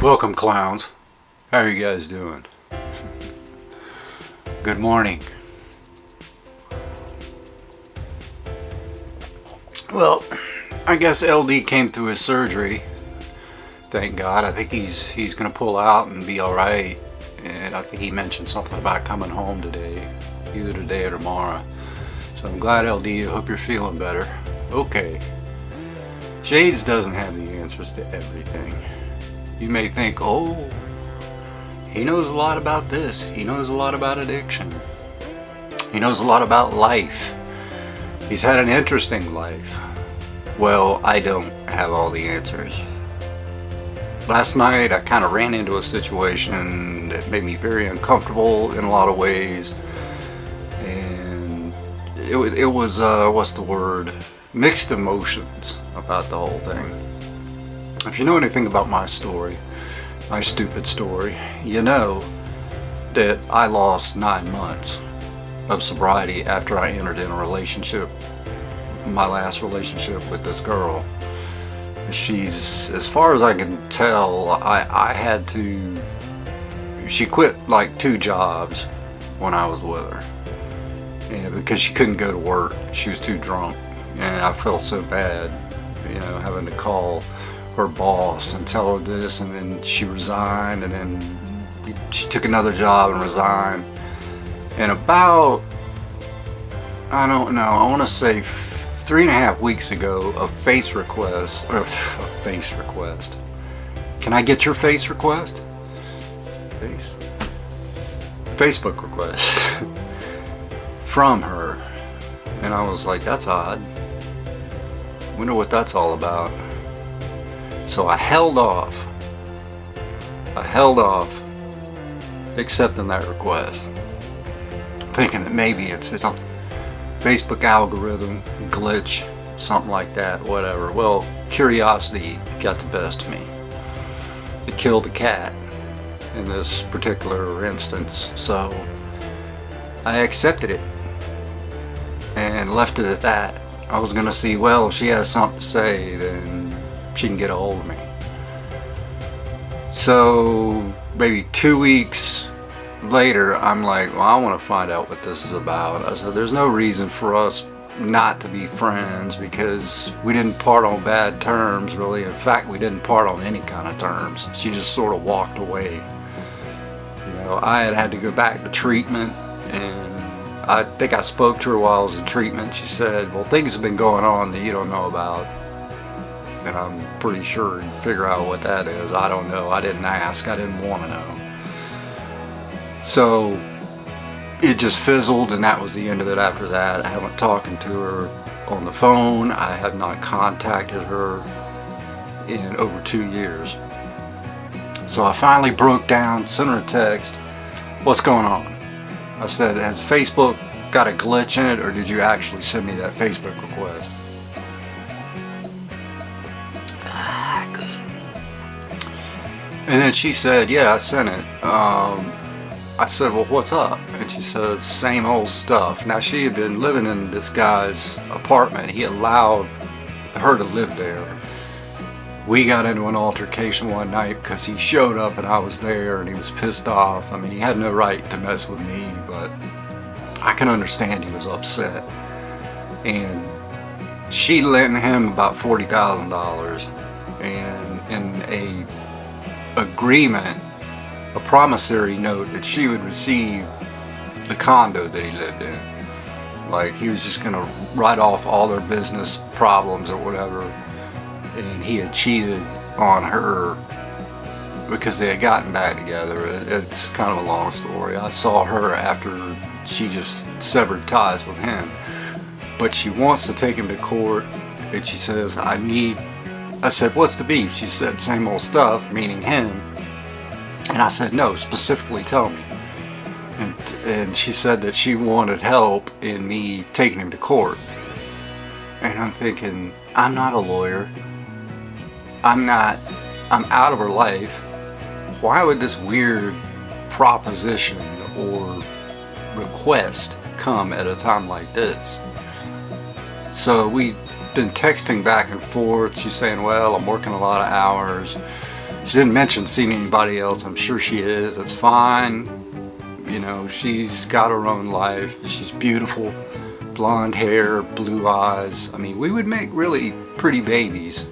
Welcome, clowns. How are you guys doing? Good morning. Well, I guess LD came through his surgery. Thank God. I think he's gonna pull out and be all right. And I think he mentioned something about coming home today, either today or tomorrow. So I'm glad, LD. I hope you're feeling better. Okay. Shades doesn't have the answers to everything. You may think, oh, he knows a lot about this. He knows a lot about addiction. He knows a lot about life. He's had an interesting life. Well, I don't have all the answers. Last night, I kind of ran into a situation that made me very uncomfortable in a lot of ways. And it was what's the word? Mixed emotions about the whole thing. If you know anything about my story, my stupid story, you know that I lost 9 months of sobriety after I entered in a relationship, my last relationship with this girl. She's, as far as I can tell, I had to, she quit like 2 jobs when I was with her. And because she couldn't go to work, she was too drunk. And I felt so bad, you know, having to call her boss and tell her this, and then she resigned, and then she took another job and resigned. And about, I don't know, I want to say 3.5 weeks ago, a face request. Can I get your face request? Facebook request from her. And I was like, that's odd. Wonder what that's all about. So I held off accepting that request, thinking that maybe it's a Facebook algorithm glitch, something like that, whatever. Well, curiosity got the best of me. It killed the cat in this particular instance, so I accepted it and left it at that. I was gonna see, well, if she has something to say, then she can get a hold of me. So maybe 2 weeks later, I'm like, well, I want to find out what this is about. I said, there's no reason for us not to be friends, because we didn't part on bad terms, really. In fact, we didn't part on any kind of terms. She just sort of walked away. You know, I had to go back to treatment, and I think I spoke to her while I was in treatment. She said, well, things have been going on that you don't know about. And I'm pretty sure you figure out what that is. I don't know. I didn't ask. I didn't want to know. So it just fizzled, and that was the end of it after that. I haven't talked to her on the phone. I have not contacted her in over 2 years. So I finally broke down, sent her a text. What's going on? I said, has Facebook got a glitch in it, or did you actually send me that Facebook request? And then she said, yeah, I sent it. I said, well, what's up? And she said, same old stuff. Now, she had been living in this guy's apartment. He allowed her to live there. We got into an altercation one night because he showed up and I was there, and he was pissed off. I mean, he had no right to mess with me, but I can understand he was upset. And she lent him about $40,000, and in a agreement, a promissory note, that she would receive the condo that he lived in. Like, he was just gonna write off all their business problems or whatever. And he had cheated on her because they had gotten back together. It's kind of a long story. I saw her after she just severed ties with him. But she wants to take him to court, and she says, I said, what's the beef? She said, same old stuff, meaning him. And I said, no, specifically tell me. And she said that she wanted help in me taking him to court. And I'm thinking, I'm not a lawyer. I'm out of her life. Why would this weird proposition or request come at a time like this? So we've been texting back and forth. She's saying, well, I'm working a lot of hours. She didn't mention seeing anybody else. I'm sure she is. It's fine. You know, she's got her own life. She's beautiful. Blonde hair, blue eyes. I mean, we would make really pretty babies.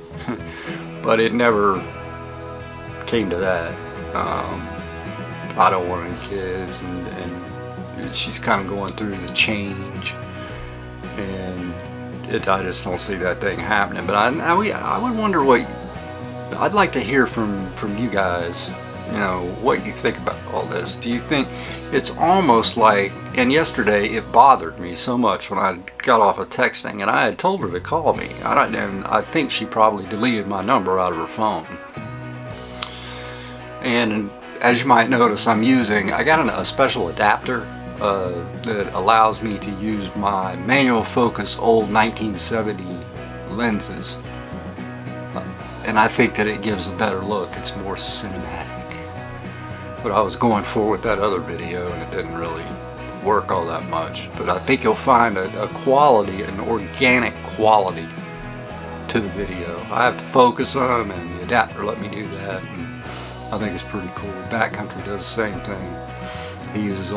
But it never came to that. I don't want any kids, and she's kind of going through the change, and I just don't see that thing happening. But I would wonder what I'd like to hear from you guys. You know, what you think about all this. Do you think it's almost like, and yesterday it bothered me so much when I got off of texting, and I had told her to call me, and I think she probably deleted my number out of her phone. And as you might notice, I got a special adapter that allows me to use my manual focus old 1970 lenses. And I think that it gives a better look. It's more cinematic. But I was going forward with that other video and it didn't really work all that much. But I think you'll find a quality, an organic quality to the video. I have to focus them, and the adapter let me do that. And I think it's pretty cool. Backcountry does the same thing. He uses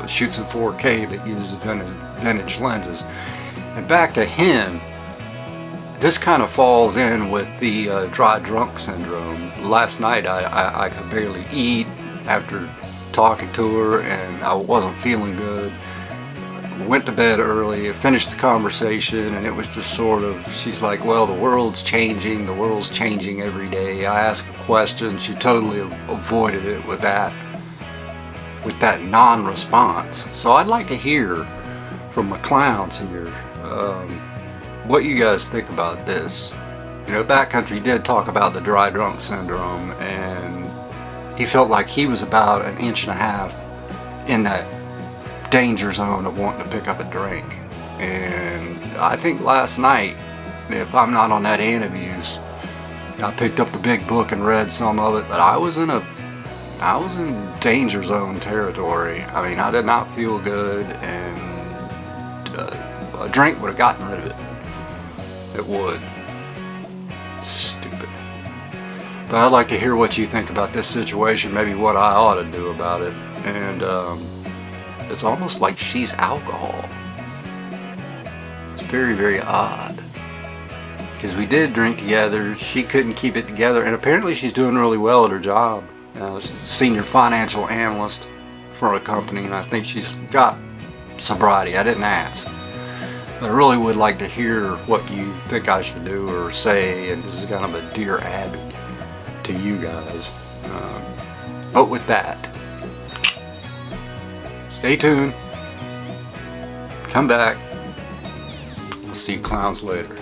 shoots in 4K, but uses vintage lenses. And back to him, this kind of falls in with the dry drunk syndrome. Last night I could barely eat after talking to her, and I wasn't feeling good. Went to bed early, finished the conversation, and it was just sort of, she's like, well, the world's changing every day. I asked a question, she totally avoided it with that non-response. So I'd like to hear from my clowns here what you guys think about this. You know, Backcountry did talk about the dry drunk syndrome, and he felt like he was about 1.5 inches in that danger zone of wanting to pick up a drink. And I think last night, if I'm not on that Antabuse, I picked up the big book and read some of it, but I was in danger zone territory. I mean, I did not feel good, and a drink would have gotten rid of it. It would. Stupid. But I'd like to hear what you think about this situation, maybe what I ought to do about it. And it's almost like she's alcohol. It's very, very odd. Because we did drink together, she couldn't keep it together, and apparently she's doing really well at her job. You know, she's a senior financial analyst for a company, and I think she's got sobriety. I didn't ask. But I really would like to hear what you think I should do or say, and this is kind of a Dear Abby to you guys. But with that, stay tuned. Come back. We'll see you clowns later.